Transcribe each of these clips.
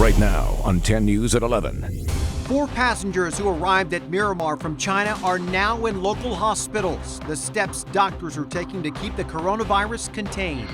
Right now on 10 News at 11. 4 passengers who arrived at Miramar from China are now in local hospitals. The steps doctors are taking to keep the coronavirus contained.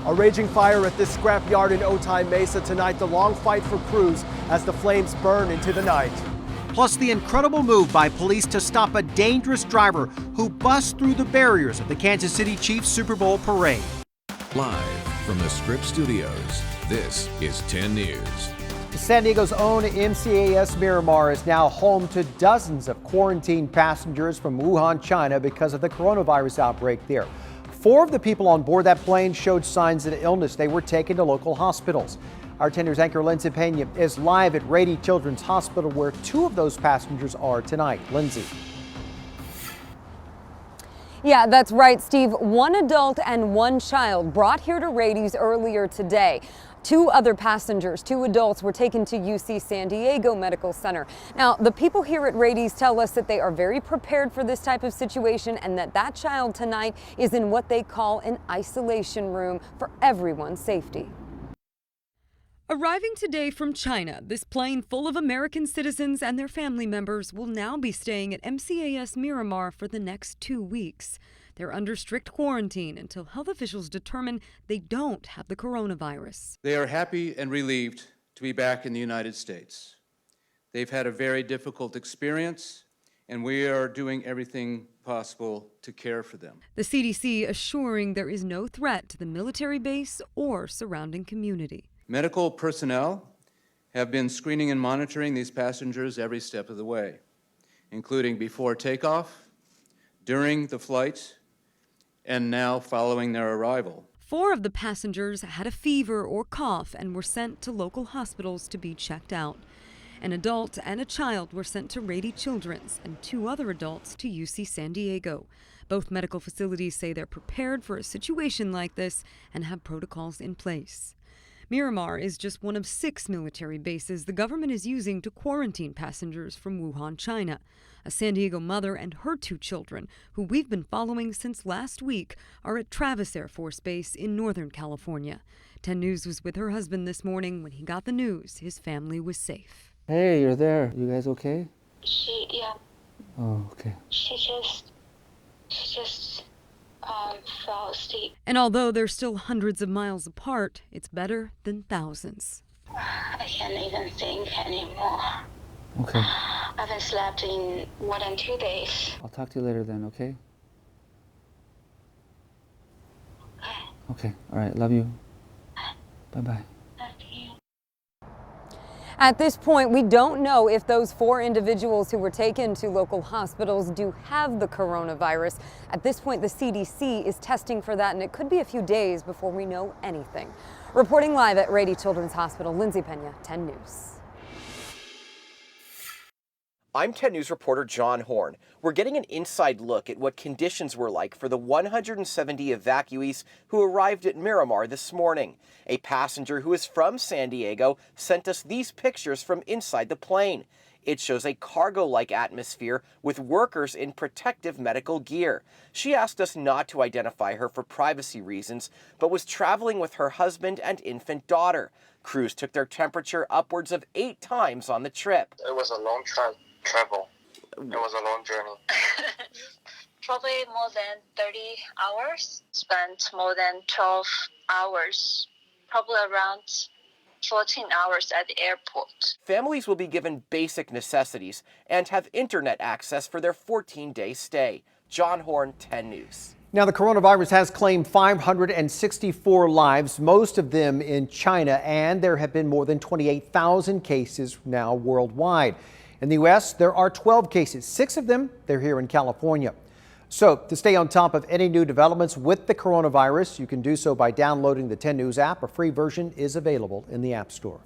A raging fire at this scrapyard in Otay Mesa tonight. The long fight for crews as the flames burn into the night. Plus the incredible move by police to stop a dangerous driver who busts through the barriers of the Kansas City Chiefs Super Bowl parade. Live from the Scripps Studios, this is 10 News. San Diego's own MCAS Miramar is now home to dozens of quarantined passengers from Wuhan, China because of the coronavirus outbreak there. 4 of the people on board that plane showed signs of illness. They were taken to local hospitals. Our 10 News anchor Lindsay Pena is live at Rady Children's Hospital where 2 of those passengers are tonight. Lindsay. Yeah, that's right, Steve. 1 adult and 1 child brought here to Rady's earlier today. 2 other passengers, 2 adults, were taken to UC San Diego Medical Center. Now, the people here at Rady's tell us that they are very prepared for this type of situation and that child tonight is in what they call an isolation room for everyone's safety. Arriving today from China, this plane full of American citizens and their family members will now be staying at MCAS Miramar for the next 2 weeks. They're under strict quarantine until health officials determine they don't have the coronavirus. They are happy and relieved to be back in the United States. They've had a very difficult experience, and we are doing everything possible to care for them. The CDC assuring there is no threat to the military base or surrounding community. Medical personnel have been screening and monitoring these passengers every step of the way, including before takeoff, during the flight, and now following their arrival. 4 of the passengers had a fever or cough and were sent to local hospitals to be checked out. An adult and a child were sent to Rady Children's and 2 other adults to UC San Diego. Both medical facilities say they're prepared for a situation like this and have protocols in place. Miramar is just one of 6 military bases the government is using to quarantine passengers from Wuhan, China. A San Diego mother and her 2 children, who we've been following since last week, are at Travis Air Force Base in Northern California. 10 News was with her husband this morning when he got the news his family was safe. Hey, you're there. You guys okay? Yeah. Oh, okay. She just fell asleep. And although they're still hundreds of miles apart, it's better than thousands. I can't even think anymore. Okay. I haven't slept in more than 2 days. I'll talk to you later then, okay? Okay. Okay. All right. Love you. Bye-bye. Love you. At this point, we don't know if those 4 individuals who were taken to local hospitals do have the coronavirus. At this point, the CDC is testing for that, and it could be a few days before we know anything. Reporting live at Rady Children's Hospital, Lindsay Pena, 10 News. I'm 10 News reporter John Horn. We're getting an inside look at what conditions were like for the 170 evacuees who arrived at Miramar this morning. A passenger who is from San Diego sent us these pictures from inside the plane. It shows a cargo-like atmosphere with workers in protective medical gear. She asked us not to identify her for privacy reasons, but was traveling with her husband and infant daughter. Crews took their temperature upwards of 8 times on the trip. It was a long travel. It was a long journey. Probably more than 30 hours. Spent more than 12 hours. Probably around 14 hours at the airport. Families will be given basic necessities and have internet access for their 14-day stay. John Horn, 10 News. Now, the coronavirus has claimed 564 lives, most of them in China, and there have been more than 28,000 cases now worldwide. In the U.S., there are 12 cases. 6 of them, they're here in California. So, to stay on top of any new developments with the coronavirus, you can do so by downloading the 10 News app. A free version is available in the App Store.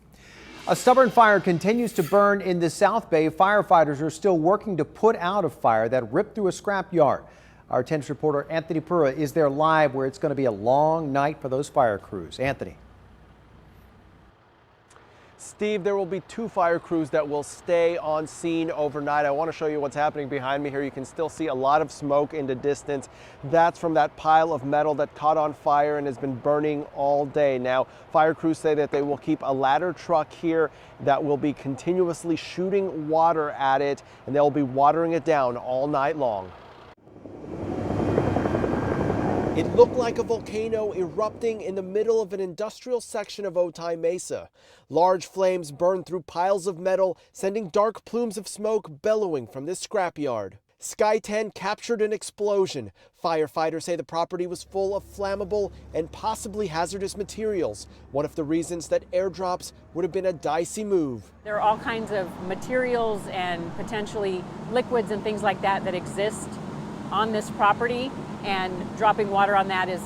A stubborn fire continues to burn in the South Bay. Firefighters are still working to put out a fire that ripped through a scrapyard. Our 10 News reporter Anthony Pura is there live where it's going to be a long night for those fire crews. Anthony. Steve, there will be 2 fire crews that will stay on scene overnight. I want to show you what's happening behind me here. You can still see a lot of smoke in the distance. That's from that pile of metal that caught on fire and has been burning all day. Now, fire crews say that they will keep a ladder truck here that will be continuously shooting water at it, and they'll be watering it down all night long. It looked like a volcano erupting in the middle of an industrial section of Otay Mesa. Large flames burned through piles of metal, sending dark plumes of smoke bellowing from this scrapyard. Sky 10 captured an explosion. Firefighters say the property was full of flammable and possibly hazardous materials, one of the reasons that airdrops would have been a dicey move. There are all kinds of materials and potentially liquids and things like that that exist on this property, and dropping water on that is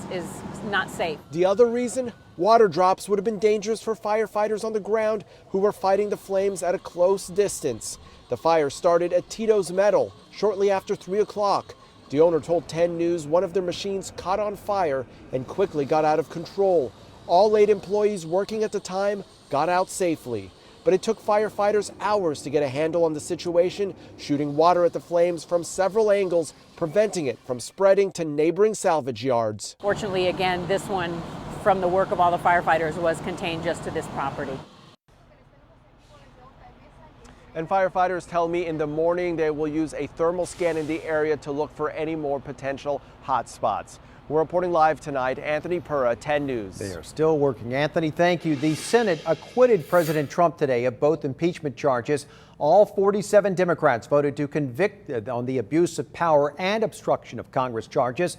not safe. The other reason? Water drops would have been dangerous for firefighters on the ground who were fighting the flames at a close distance. The fire started at Tito's Metal shortly after 3 o'clock. The owner told 10 News one of their machines caught on fire and quickly got out of control. All 8 employees working at the time got out safely. But it took firefighters hours to get a handle on the situation, shooting water at the flames from several angles, preventing it from spreading to neighboring salvage yards. Fortunately, again, this one, from the work of all the firefighters, was contained just to this property. And firefighters tell me in the morning they will use a thermal scan in the area to look for any more potential hot spots. We're reporting live tonight. Anthony Pura, 10 News. They are still working. Anthony, thank you. The Senate acquitted President Trump today of both impeachment charges. All 47 Democrats voted to convict on the abuse of power and obstruction of Congress charges.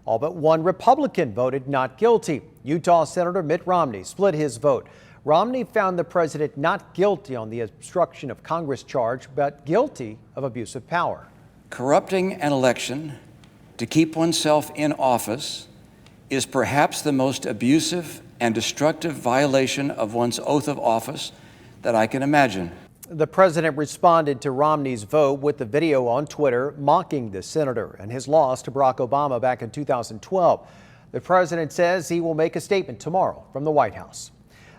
All but one Republican voted not guilty. Utah Senator Mitt Romney split his vote. Romney found the president not guilty on the obstruction of Congress charge, but guilty of abuse of power. Corrupting an election to keep oneself in office is perhaps the most abusive and destructive violation of one's oath of office that I can imagine. The president responded to Romney's vote with the video on Twitter mocking the senator and his loss to Barack Obama back in 2012. The president says he will make a statement tomorrow from the White House.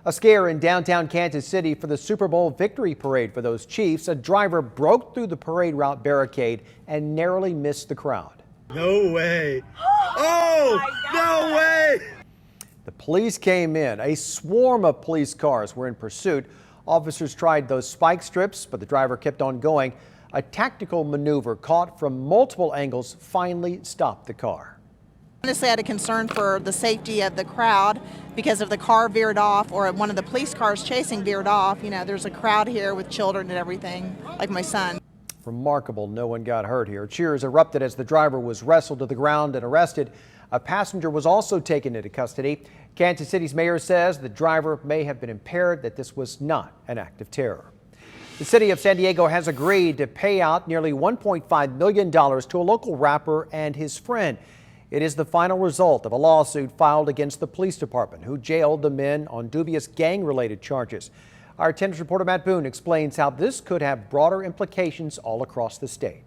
A scare in downtown Kansas City for the Super Bowl victory parade for those Chiefs. A driver broke through the parade route barricade and narrowly missed the crowd. No way. Oh, no way. The police came in. A swarm of police cars were in pursuit. Officers tried those spike strips, but the driver kept on going. A tactical maneuver caught from multiple angles finally stopped the car. Honestly, I had a concern for the safety of the crowd because if the car veered off or one of the police cars chasing veered off, you know, there's a crowd here with children and everything, like my son. Remarkable, no one got hurt here. Cheers erupted as the driver was wrestled to the ground and arrested. A passenger was also taken into custody. Kansas City's mayor says the driver may have been impaired, that this was not an act of terror. The city of San Diego has agreed to pay out nearly $1.5 million to a local rapper and his friend. It is the final result of a lawsuit filed against the police department, who jailed the men on dubious gang-related charges. Our 10 News reporter Matt Boone explains how this could have broader implications all across the state.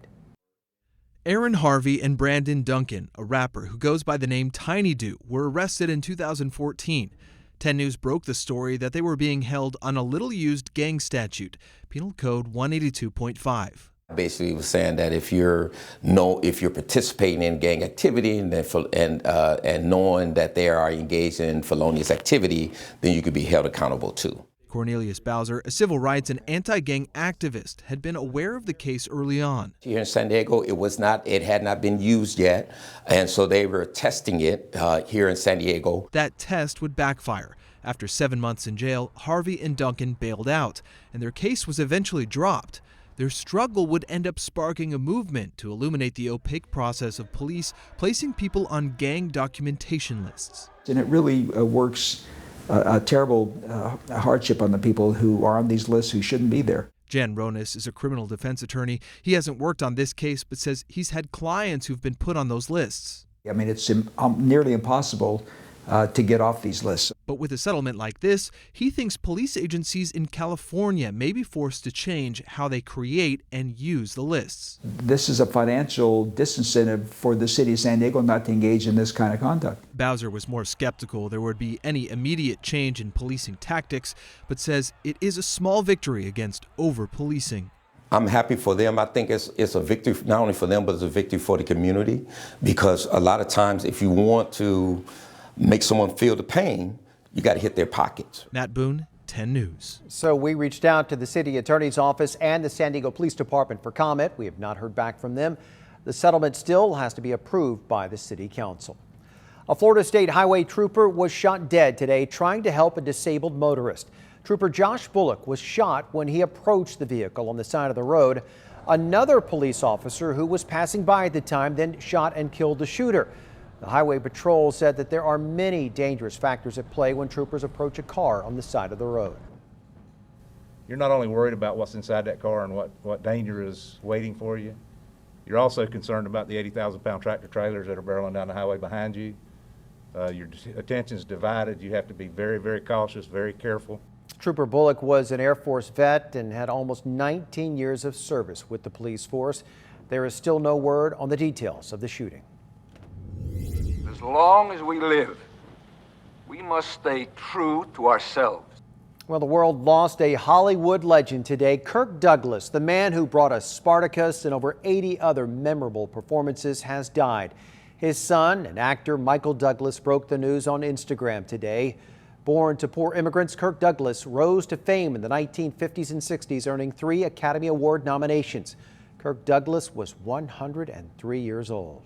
Aaron Harvey and Brandon Duncan, a rapper who goes by the name Tiny Do, were arrested in 2014. 10 News broke the story that they were being held on a little-used gang statute, Penal Code 182.5. Basically, it was saying that if you're participating in gang activity and knowing that they are engaged in felonious activity, then you could be held accountable too. Cornelius Bowser, a civil rights and anti-gang activist, had been aware of the case early on. Here in San Diego, it had not been used yet, and so they were testing it here in San Diego. That test would backfire. After 7 months in jail, Harvey and Duncan bailed out, and their case was eventually dropped. Their struggle would end up sparking a movement to illuminate the opaque process of police placing people on gang documentation lists. And it really works a terrible hardship on the people who are on these lists who shouldn't be there. Jan Ronis is a criminal defense attorney. He hasn't worked on this case, but says he's had clients who've been put on those lists. I mean, it's nearly impossible to get off these lists. But with a settlement like this, he thinks police agencies in California may be forced to change how they create and use the lists. This is a financial disincentive for the city of San Diego not to engage in this kind of conduct. Bowser was more skeptical there would be any immediate change in policing tactics, but says it is a small victory against over-policing. I'm happy for them. I think it's a victory not only for them, but it's a victory for the community, because a lot of times if you want to make someone feel the pain, you got to hit their pockets. Matt Boone, 10 News. So we reached out to the city attorney's office and the San Diego Police Department for comment. We have not heard back from them. The settlement still has to be approved by the city council. A Florida State Highway trooper was shot dead today trying to help a disabled motorist. Trooper Josh Bullock was shot when he approached the vehicle on the side of the road. Another police officer who was passing by at the time then shot and killed the shooter. The Highway Patrol said that there are many dangerous factors at play when troopers approach a car on the side of the road. You're not only worried about what's inside that car and what danger is waiting for you, you're also concerned about the 80,000-pound tractor trailers that are barreling down the highway behind you. Your attention's divided. You have to be very, very cautious, very careful. Trooper Bullock was an Air Force vet and had almost 19 years of service with the police force. There is still no word on the details of the shooting. As long as we live, we must stay true to ourselves. Well, the world lost a Hollywood legend today. Kirk Douglas, the man who brought us Spartacus and over 80 other memorable performances, has died. His son and actor Michael Douglas broke the news on Instagram today. Born to poor immigrants, Kirk Douglas rose to fame in the 1950s and 60s, earning 3 Academy Award nominations. Kirk Douglas was 103 years old.